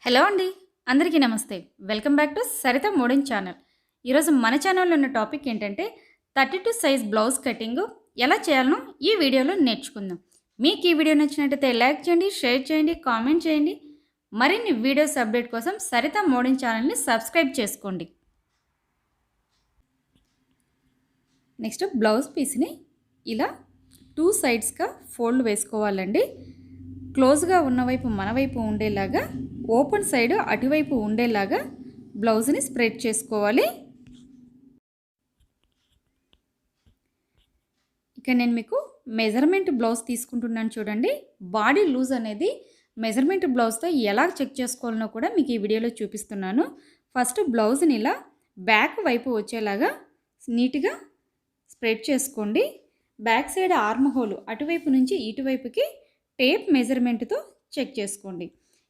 Hello అండి. అందరికీ నమస్తే. Welcome back to Saritha modern channel. ఈరోజు మన ఛానల్‌లో ఉన్న టాపిక్ ఏంటంటే 32 సైజ్ బ్లౌజ్ కటింగు ఎలా చేయాలనో ఈ వీడియోలో నేర్చుకుందాం. మీకు ఈ వీడియో నచ్చినట్టయితే లైక్ చేయండి, షేర్ చేయండి, కామెంట్ చేయండి. మరిన్ని వీడియోస్ అప్డేట్ కోసం సరిత మోడర్న్ ఛానల్‌ని సబ్స్క్రైబ్ చేసుకోండి. నెక్స్ట్ బ్లౌజ్ పీస్‌ని ఇలా 2 సైడ్స్‌గా ఫోల్డ్ వేసుకోవాలండి. క్లోజ్గా ఉన్న వైపు మన వైపు ఉండేలాగా, ఓపెన్ సైడ్ అటువైపు ఉండేలాగా బ్లౌజ్ని స్ప్రెడ్ చేసుకోవాలి. ఇక నేను మీకు మెజర్మెంట్ బ్లౌజ్ తీసుకుంటున్నాను చూడండి. బాడీ లూజ్ అనేది మెజర్మెంట్ బ్లౌజ్తో ఎలా చెక్ చేసుకోవాలనో కూడా మీకు ఈ వీడియోలో చూపిస్తున్నాను. ఫస్ట్ బ్లౌజ్ని ఇలా బ్యాక్ వైపు వచ్చేలాగా నీట్గా స్ప్రెడ్ చేసుకోండి. బ్యాక్ సైడ్ ఆర్మ్ హోల్ అటువైపు నుంచి ఇటువైపుకి టేప్ మెజర్మెంట్తో చెక్ చేసుకోండి.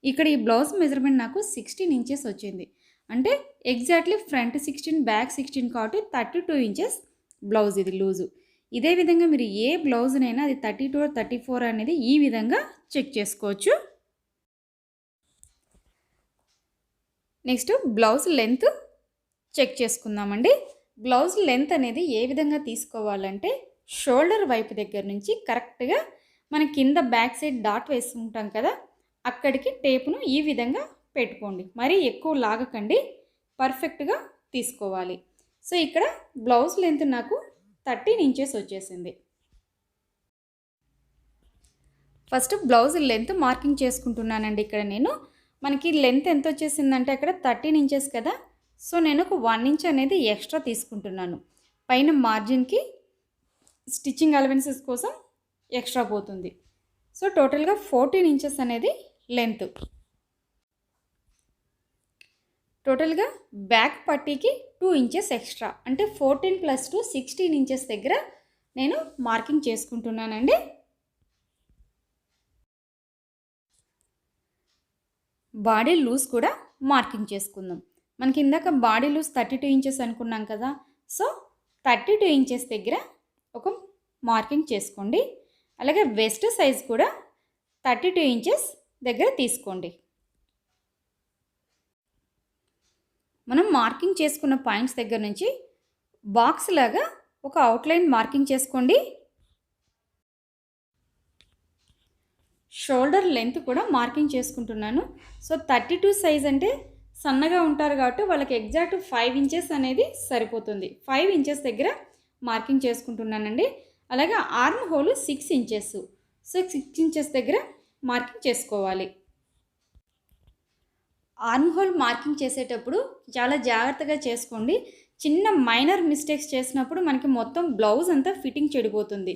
ఇక్కడ ఈ బ్లౌజ్ మెజర్మెంట్ నాకు 16 ఇంచెస్ వచ్చింది. అంటే ఎగ్జాక్ట్లీ ఫ్రంట్ 16 బ్యాక్ 16 కాబట్టి 32 ఇంచెస్ బ్లౌజ్ ఇది లూజు. ఇదే విధంగా మీరు ఏ బ్లౌజ్నైనా అది 32 34 అనేది ఈ విధంగా చెక్ చేసుకోవచ్చు. నెక్స్ట్ బ్లౌజ్ లెంత్ చెక్ చేసుకుందామండి. బ్లౌజ్ లెంత్ అనేది ఏ విధంగా తీసుకోవాలంటే షోల్డర్ వైపు దగ్గర నుంచి కరెక్ట్గా మన కింద బ్యాక్ సైడ్ డాట్ వేసుకుంటాం కదా, అక్కడికి టేపును ఈ విధంగా పెట్టుకోండి. మరీ ఎక్కువ లాగకండి, పర్ఫెక్ట్గా తీసుకోవాలి. సో ఇక్కడ బ్లౌజ్ లెంత్ నాకు 13 ఇంచెస్ వచ్చేసింది. ఫస్ట్ బ్లౌజ్ లెంత్ మార్కింగ్ చేసుకుంటున్నానండి. ఇక్కడ నేను మనకి లెంత్ ఎంత వచ్చేసిందంటే అక్కడ 13 ఇంచెస్ కదా, సో నేను ఒక 1 ఇంచ్ అనేది ఎక్స్ట్రా తీసుకుంటున్నాను. పైన మార్జిన్కి స్టిచ్చింగ్ అలవెన్సెస్ కోసం ఎక్స్ట్రా పోతుంది. సో టోటల్గా 14 ఇంచెస్ అనేది లెంత్. టోటల్గా బ్యాక్ పట్టీకి 2 ఇంచెస్ ఎక్స్ట్రా, అంటే 14 + 2 16 ఇంచెస్ దగ్గర నేను మార్కింగ్ చేసుకుంటున్నానండి. బాడీ లూజ్ కూడా మార్కింగ్ చేసుకుందాం. మనకి ఇందాక బాడీ లూజ్ 32 ఇంచెస్ అనుకున్నాం కదా, సో 32 ఇంచెస్ దగ్గర ఒక మార్కింగ్ చేసుకోండి. అలాగే వెస్ట్ సైజ్ కూడా 32 ఇంచెస్ దగ్గర తీసుకోండి. మనం మార్కింగ్ చేసుకున్న పాయింట్స్ దగ్గర నుంచి బాక్స్ లాగా ఒక అవుట్లైన్ మార్కింగ్ చేసుకోండి. షోల్డర్ లెంత్ కూడా మార్కింగ్ చేసుకుంటున్నాను. సో 32 సైజ్ అంటే సన్నగా ఉంటారు కాబట్టి వాళ్ళకి ఎగ్జాక్ట్ 5 ఇంచెస్ అనేది సరిపోతుంది. 5 ఇంచెస్ దగ్గర మార్కింగ్ చేసుకుంటున్నానండి. అలాగే arm whole 6 inches, so 6 inches దగ్గర మార్కింగ్ చేసుకోవాలి. ఆర్మ్ హోల్ మార్కింగ్ చేసేటప్పుడు చాలా జాగ్రత్తగా చేసుకోండి. చిన్న మైనర్ మిస్టేక్స్ చేసినప్పుడు మనకి మొత్తం బ్లౌజ్ అంతా ఫిట్టింగ్ చెడిపోతుంది.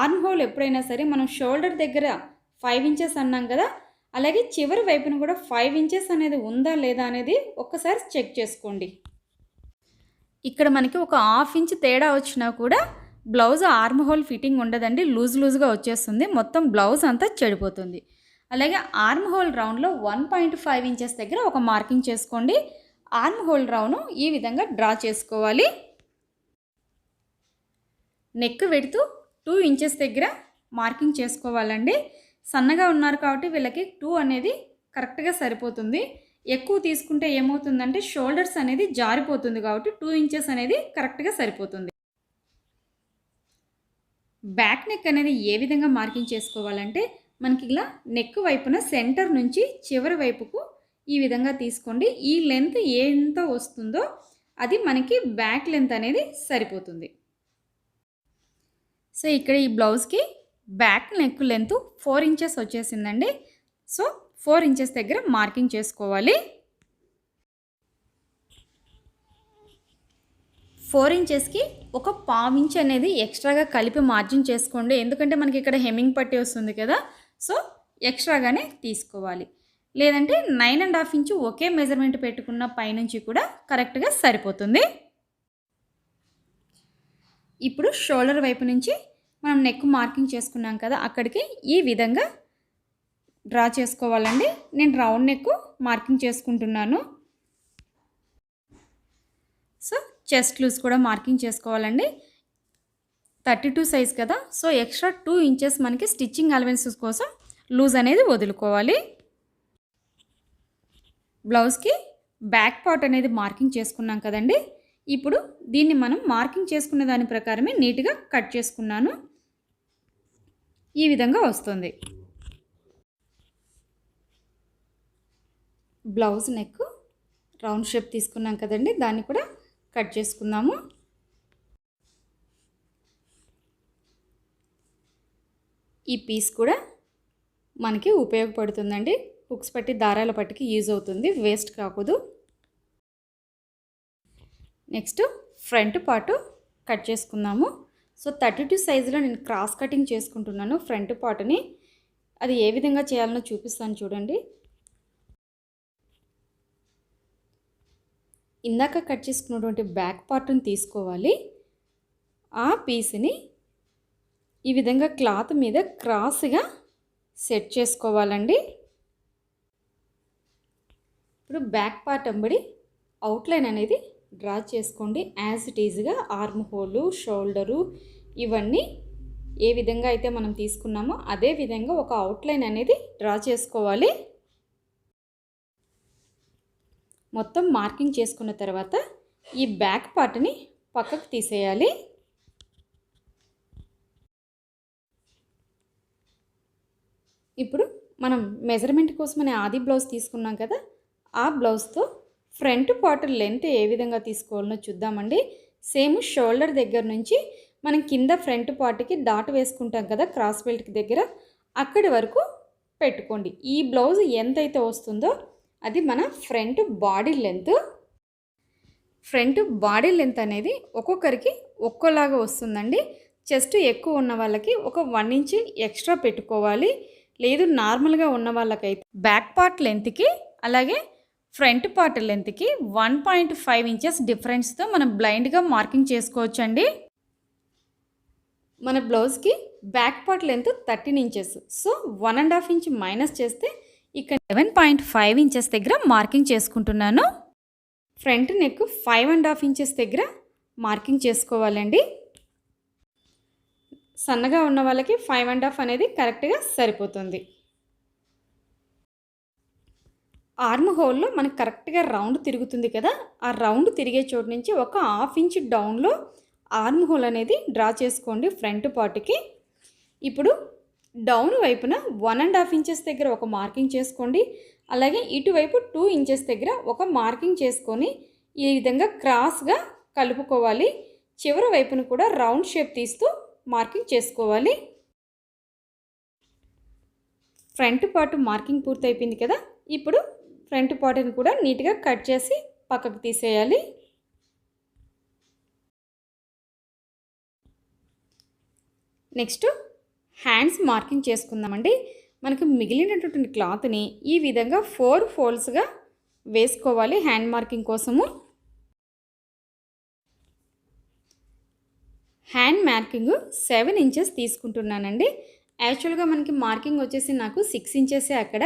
ఆర్మ్ హోల్ ఎప్పుడైనా సరే మనం షోల్డర్ దగ్గర 5 ఇంచెస్ అన్నాం కదా, అలాగే చివరి వైపున కూడా 5 ఇంచెస్ అనేది ఉందా లేదా అనేది ఒక్కసారి చెక్ చేసుకోండి. ఇక్కడ మనకి ఒక 1/2 ఇంచ్ తేడా వచ్చినా కూడా బ్లౌజ్ ఆర్మ్ హోల్ ఫిట్టింగ్ ఉండదండి, లూజ్గా వచ్చేస్తుంది. మొత్తం బ్లౌజ్ అంతా చెడిపోతుంది. అలాగే ఆర్మ్ హోల్ రౌండ్లో 1.5 ఇంచెస్ దగ్గర ఒక మార్కింగ్ చేసుకోండి. ఆర్మ్ హోల్ రౌండ్ ఈ విధంగా డ్రా చేసుకోవాలి. నెక్ వెడుతూ 2 ఇంచెస్ దగ్గర మార్కింగ్ చేసుకోవాలండి. సన్నగా ఉన్నారు కాబట్టి వీళ్ళకి 2 అనేది కరెక్ట్గా సరిపోతుంది. ఎక్కువ తీసుకుంటే ఏమవుతుందంటే షోల్డర్స్ అనేది జారిపోతుంది, కాబట్టి 2 ఇంచెస్ అనేది కరెక్ట్గా సరిపోతుంది. బ్యాక్ నెక్ అనేది ఏ విధంగా మార్కింగ్ చేసుకోవాలంటే మనకి ఇలా నెక్ వైపున సెంటర్ నుంచి చివరి వైపుకు ఈ విధంగా తీసుకోండి. ఈ లెంత్ ఎంత వస్తుందో అది మనకి బ్యాక్ లెంత్ అనేది సరిపోతుంది. సో ఇక్కడ ఈ బ్లౌజ్కి బ్యాక్ నెక్ లెంత్ 4 ఇంచెస్ వచ్చేసిందండి. సో 4 ఇంచెస్ దగ్గర మార్కింగ్ చేసుకోవాలి. 4 ఇంచెస్కి ఒక 1/4 ఇంచ్ అనేది ఎక్స్ట్రాగా కలిపి మార్జిన్ చేసుకోండి. ఎందుకంటే మనకి ఇక్కడ హెమ్మింగ్ పట్టి వస్తుంది కదా, సో ఎక్స్ట్రాగానే తీసుకోవాలి. లేదంటే 9.5 ఇంచ్ ఒకే మెజర్మెంట్ పెట్టుకున్న పైనుంచి కూడా కరెక్ట్గా సరిపోతుంది. ఇప్పుడు షోల్డర్ వైపు నుంచి మనం నెక్ మార్కింగ్ చేసుకున్నాం కదా, అక్కడికి ఈ విధంగా డ్రా చేసుకోవాలండి. నేను రౌండ్ నెక్ మార్కింగ్ చేసుకుంటున్నాను. సో చెస్ట్ లూజ్ కూడా మార్కింగ్ చేసుకోవాలండి. 32 సైజ్ కదా, సో ఎక్స్ట్రా 2 ఇంచెస్ మనకి స్టిచ్చింగ్ అలవెన్సెస్ కోసం లూజ్ అనేది వదులుకోవాలి. బ్లౌజ్కి బ్యాక్ పార్ట్ అనేది మార్కింగ్ చేసుకున్నాం కదండి. ఇప్పుడు దీన్ని మనం మార్కింగ్ చేసుకున్న దాని ప్రకారమే నీట్గా కట్ చేసుకున్నాను. ఈ విధంగా వస్తుంది. బ్లౌజ్ నెక్ రౌండ్ షేప్ తీసుకున్నాం కదండి, దాన్ని కూడా కట్ చేసుకుందాము. ఈ పీస్ కూడా మనకి ఉపయోగపడుతుందండి. హుక్స్ పట్టి దారాల పట్టికి యూజ్ అవుతుంది, వేస్ట్ కాకూడదు. నెక్స్ట్ ఫ్రంట్ పార్ట్ కట్ చేసుకుందాము. సో 32 సైజులో నేను క్రాస్ కటింగ్ చేసుకుంటున్నాను ఫ్రంట్ పార్ట్ని. అది ఏ విధంగా చేయాలనో చూపిస్తాను చూడండి. ఇందాక కట్ చేసుకున్నటువంటి బ్యాక్ పార్ట్ని తీసుకోవాలి. ఆ పీస్ని ఈ విధంగా క్లాత్ మీద క్రాస్గా సెట్ చేసుకోవాలండి. ఇప్పుడు బ్యాక్ పార్ట్ అంబడి అవుట్లైన్ అనేది డ్రా చేసుకోండి. యాజ్ ఇట్ ఈజ్గా ఆర్మ్ హోలు, షోల్డరు ఇవన్నీ ఏ విధంగా అయితే మనం తీసుకున్నామో అదే విధంగా ఒక అవుట్లైన్ అనేది డ్రా చేసుకోవాలి. మొత్తం మార్కింగ్ చేసుకున్న తర్వాత ఈ బ్యాక్ పార్ట్ని పక్కకు తీసేయాలి. ఇప్పుడు మనం మెజర్మెంట్ కోసమని ఆది బ్లౌజ్ తీసుకున్నాం కదా, ఆ బ్లౌజ్తో ఫ్రంట్ పార్ట్ లెంత్ ఏ విధంగా తీసుకోవాలనో చూద్దామండి. సేమ్ షోల్డర్ దగ్గర నుంచి మనం కింద ఫ్రంట్ పార్ట్కి డాట్ వేసుకుంటాం కదా క్రాస్ బెల్ట్కి దగ్గర, అక్కడి వరకు పెట్టుకోండి. ఈ బ్లౌజ్ ఎంతైతే వస్తుందో అది మన front body length. Front body length అనేది ఒక్కొక్కరికి ఒక్కోలాగా వస్తుందండి. చెస్ట్ ఎక్కువ ఉన్న వాళ్ళకి ఒక 1 ఇంచ్ ఎక్స్ట్రా పెట్టుకోవాలి. లేదు నార్మల్గా ఉన్న వాళ్ళకైతే బ్యాక్ పార్ట్ లెంత్కి అలాగే ఫ్రంట్ పార్ట్ లెంత్కి 1.5 ఇంచెస్ డిఫరెన్స్తో మనం బ్లైండ్గా మార్కింగ్ చేసుకోవచ్చండి. మన బ్లౌజ్కి back part length 13 inches. So 1.5 inch minus చేస్తే ఇక్కడ 7.5 ఇంచెస్ దగ్గర మార్కింగ్ చేసుకుంటున్నాను. ఫ్రంట్ నెక్ 5.5 ఇంచెస్ దగ్గర మార్కింగ్ చేసుకోవాలండి. సన్నగా ఉన్న వాళ్ళకి 5.5 అనేది కరెక్ట్గా సరిపోతుంది. ఆర్మ్ హోల్లో మనకు కరెక్ట్గా రౌండ్ తిరుగుతుంది కదా, ఆ రౌండ్ తిరిగే చోటు నుంచి ఒక 1/2 ఇంచ్ డౌన్లో ఆర్మ్ హోల్ అనేది డ్రా చేసుకోండి ఫ్రంట్ పార్ట్కి. ఇప్పుడు డౌన్ వైపున 1.5 ఇంచెస్ దగ్గర ఒక మార్కింగ్ చేసుకోండి. అలాగే ఇటువైపు 2 ఇంచెస్ దగ్గర ఒక మార్కింగ్ చేసుకొని ఈ విధంగా క్రాస్గా కలుపుకోవాలి. చివరి వైపున కూడా రౌండ్ షేప్ తీస్తూ మార్కింగ్ చేసుకోవాలి. ఫ్రంట్ పార్ట్ మార్కింగ్ పూర్తయిపోయింది కదా, ఇప్పుడు ఫ్రంట్ పార్ట్ని కూడా నీట్గా కట్ చేసి పక్కకు తీసేయాలి. నెక్స్ట్ హ్యాండ్స్ మార్కింగ్ చేసుకుందామండి. మనకు మిగిలినటువంటి క్లాత్ని ఈ విధంగా 4 ఫోల్డ్స్గా వేసుకోవాలి హ్యాండ్ మార్కింగ్ కోసము. హ్యాండ్ మార్కింగ్ 7 ఇంచెస్ తీసుకుంటున్నానండి. యాక్చువల్గా మనకి మార్కింగ్ వచ్చేసి నాకు 6 ఇంచెసే అక్కడ.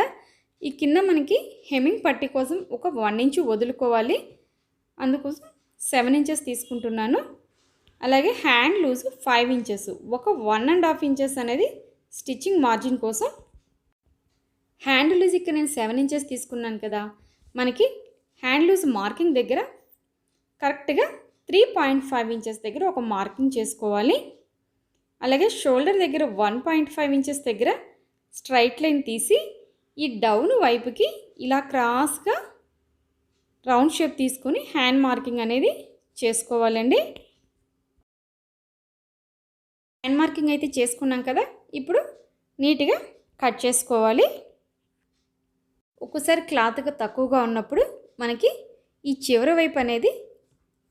ఈ కింద మనకి హెమ్మింగ్ పట్టి కోసం ఒక 1 ఇంచ్ వదులుకోవాలి, అందుకోసం 7 ఇంచెస్ తీసుకుంటున్నాను. అలాగే హ్యాండ్ లూజ్ 5 ఇంచెస్, ఒక 1.5 ఇంచెస్ అనేది స్టిచ్చింగ్ మార్జిన్ కోసం. హ్యాండ్ లూజ్ ఇక్కడ నేను 7 ఇంచెస్ తీసుకున్నాను కదా, మనకి హ్యాండ్ లూజ్ మార్కింగ్ దగ్గర కరెక్ట్గా 3.5 ఇంచెస్ దగ్గర ఒక మార్కింగ్ చేసుకోవాలి. అలాగే షోల్డర్ దగ్గర 1.5 ఇంచెస్ దగ్గర స్ట్రైట్ లైన్ తీసి ఈ డౌన్ వైపుకి ఇలా క్రాస్గా రౌండ్ షేప్ తీసుకొని హ్యాండ్ మార్కింగ్ అనేది చేసుకోవాలండి. హ్యాండ్ మార్కింగ్ అయితే చేసుకున్నాం కదా, ఇప్పుడు నీట్గా కట్ చేసుకోవాలి. ఒక్కోసారి క్లాత్గా తక్కువగా ఉన్నప్పుడు మనకి ఈ చివరి వైపు అనేది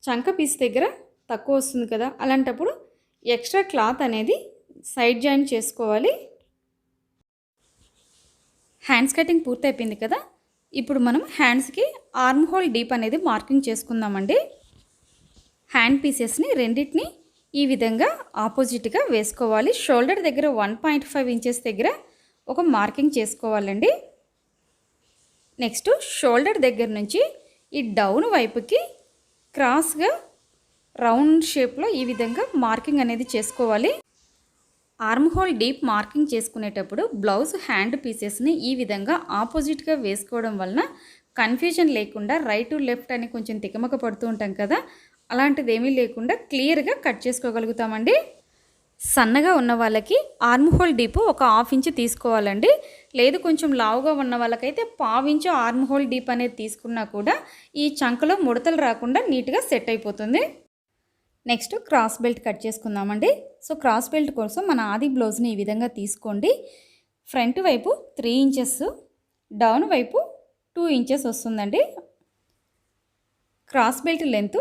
చంక పీస్ దగ్గర తక్కువ వస్తుంది కదా, అలాంటప్పుడు ఎక్స్ట్రా క్లాత్ అనేది సైడ్ జాయిన్ చేసుకోవాలి. హ్యాండ్స్ కటింగ్ పూర్తయిపోయింది కదా, ఇప్పుడు మనం హ్యాండ్స్కి ఆర్మ్ హోల్ డీప్ అనేది మార్కింగ్ చేసుకుందామండి. హ్యాండ్ పీసెస్ని రెండింటిని ఈ విధంగా ఆపోజిట్గా వేసుకోవాలి. షోల్డర్ దగ్గర 1.5 ఇంచెస్ దగ్గర ఒక మార్కింగ్ చేసుకోవాలండి. నెక్స్ట్ షోల్డర్ దగ్గర నుంచి ఈ డౌన్ వైపుకి క్రాస్గా రౌండ్ షేప్లో ఈ విధంగా మార్కింగ్ అనేది చేసుకోవాలి. ఆర్మ్ హోల్ డీప్ మార్కింగ్ చేసుకునేటప్పుడు బ్లౌజ్ హ్యాండ్ పీసెస్ని ఈ విధంగా ఆపోజిట్గా వేసుకోవడం వలన కన్ఫ్యూజన్ లేకుండా రైట్ టు లెఫ్ట్ అని కొంచెం తికమక పడుతూ ఉంటాం కదా, అలాంటిది ఏమీ లేకుండా క్లియర్గా కట్ చేసుకోగలుగుతామండి. సన్నగా ఉన్న వాళ్ళకి ఆర్మ్ హోల్ డీపు ఒక 1/2 ఇంచ్ తీసుకోవాలండి. లేదు కొంచెం లావుగా ఉన్న వాళ్ళకైతే 1/4 ఇంచ్ ఆర్మ్ హోల్ డీప్ అనేది తీసుకున్నా కూడా ఈ చంకలో ముడతలు రాకుండా నీట్గా సెట్ అయిపోతుంది. నెక్స్ట్ క్రాస్ బెల్ట్ కట్ చేసుకుందామండి. సో క్రాస్ బెల్ట్ కోసం మన ఆది బ్లౌజ్ని ఈ విధంగా తీసుకోండి. ఫ్రంట్ వైపు 3 ఇంచెస్, డౌన్ వైపు 2 ఇంచెస్ వస్తుందండి. Cross belt length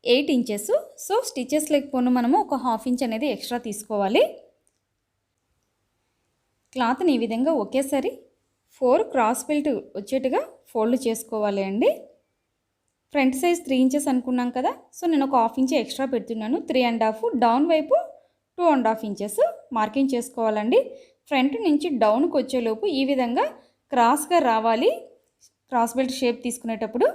8 inches. So stitches లేకపోయినా మనము ఒక 1/2 ఇంచ్ అనేది ఎక్స్ట్రా తీసుకోవాలి. క్లాత్ని ఈ విధంగా ఒకేసారి 4 క్రాస్ బెల్ట్ వచ్చేట్టుగా ఫోల్డ్ చేసుకోవాలి అండి. ఫ్రంట్ సైజ్ 3 ఇంచెస్ అనుకున్నాం కదా, సో నేను ఒక 1/2 ఇంచ్ ఎక్స్ట్రా పెడుతున్నాను. 3.5, డౌన్ వైపు 2.5 ఇంచెస్ మార్కింగ్ చేసుకోవాలండి. ఫ్రంట్ నుంచి డౌన్కి వచ్చేలోపు ఈ విధంగా క్రాస్గా రావాలి. క్రాస్ బెల్ట్ షేప్ తీసుకునేటప్పుడు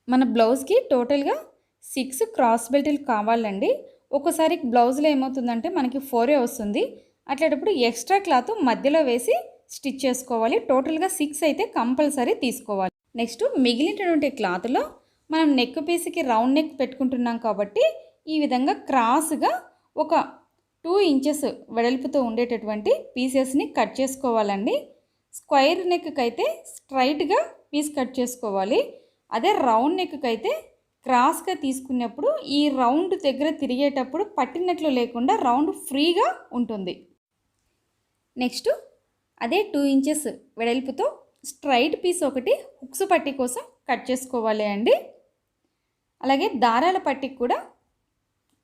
మన బ్లౌజ్కి టోటల్గా 6 క్రాస్ బెల్ట్లు కావాలండి. ఒక్కోసారి బ్లౌజ్లో ఏమవుతుందంటే మనకి 4 వస్తుంది. అట్లాంటప్పుడు ఎక్స్ట్రా క్లాత్ మధ్యలో వేసి స్టిచ్ చేసుకోవాలి. టోటల్గా 6 అయితే కంపల్సరీ తీసుకోవాలి. నెక్స్ట్ మిగిలినటువంటి క్లాత్లో మనం నెక్ పీస్కి రౌండ్ నెక్ పెట్టుకుంటున్నాం కాబట్టి ఈ విధంగా క్రాస్గా ఒక 2 ఇంచెస్ వెడల్పుతో ఉండేటటువంటి పీసెస్ని కట్ చేసుకోవాలండి. స్క్వేర్ నెక్కి అయితే స్ట్రైట్గా పీస్ కట్ చేసుకోవాలి. అదే రౌండ్ నెక్కి అయితే క్రాస్గా తీసుకున్నప్పుడు ఈ రౌండ్ దగ్గర తిరిగేటప్పుడు పట్టినట్లు లేకుండా రౌండ్ ఫ్రీగా ఉంటుంది. నెక్స్ట్ అదే 2 ఇంచెస్ వెడల్పుతో స్ట్రైట్ పీస్ ఒకటి హుక్స్ పట్టీ కోసం కట్ చేసుకోవాలి అండి. అలాగే దారాల పట్టీకి కూడా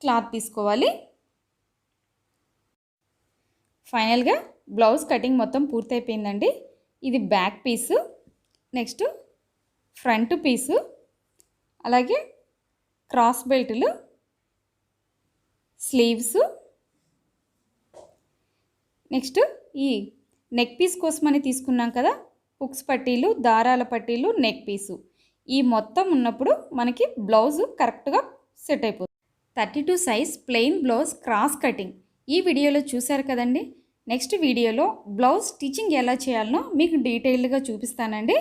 క్లాత్ తీసుకోవాలి. ఫైనల్గా బ్లౌజ్ కటింగ్ మొత్తం పూర్తయిపోయిందండి. ఇది బ్యాక్ పీసు, నెక్స్ట్ ఫ్రంట్ పీసు, అలాగే క్రాస్ బెల్ట్లు, స్లీవ్స్, నెక్స్ట్ ఈ నెక్ పీస్ కోసమని తీసుకున్నాం కదా, హుక్స్ పట్టీలు, దారాల పట్టీలు, నెక్ పీసు, ఈ మొత్తం ఉన్నప్పుడు మనకి బ్లౌజ్ కరెక్ట్గా సెట్ అయిపోతుంది. 32 size plain blouse cross cutting ఈ వీడియోలో చూశారు కదండి. నెక్స్ట్ వీడియోలో బ్లౌజ్ స్టిచ్చింగ్ ఎలా చేయాలనో మీకు డీటెయిల్డ్గా చూపిస్తానండి.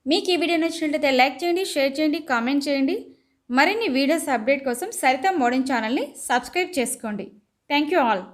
మీకు ఈ వీడియో నచ్చినట్లయితే లైక్ చేయండి, షేర్ చేయండి, కామెంట్ చేయండి. మరిన్ని వీడియోస్ అప్డేట్ కోసం సరిత మోడర్న్ ఛానల్ని సబ్స్క్రైబ్ చేసుకోండి. Thank you all.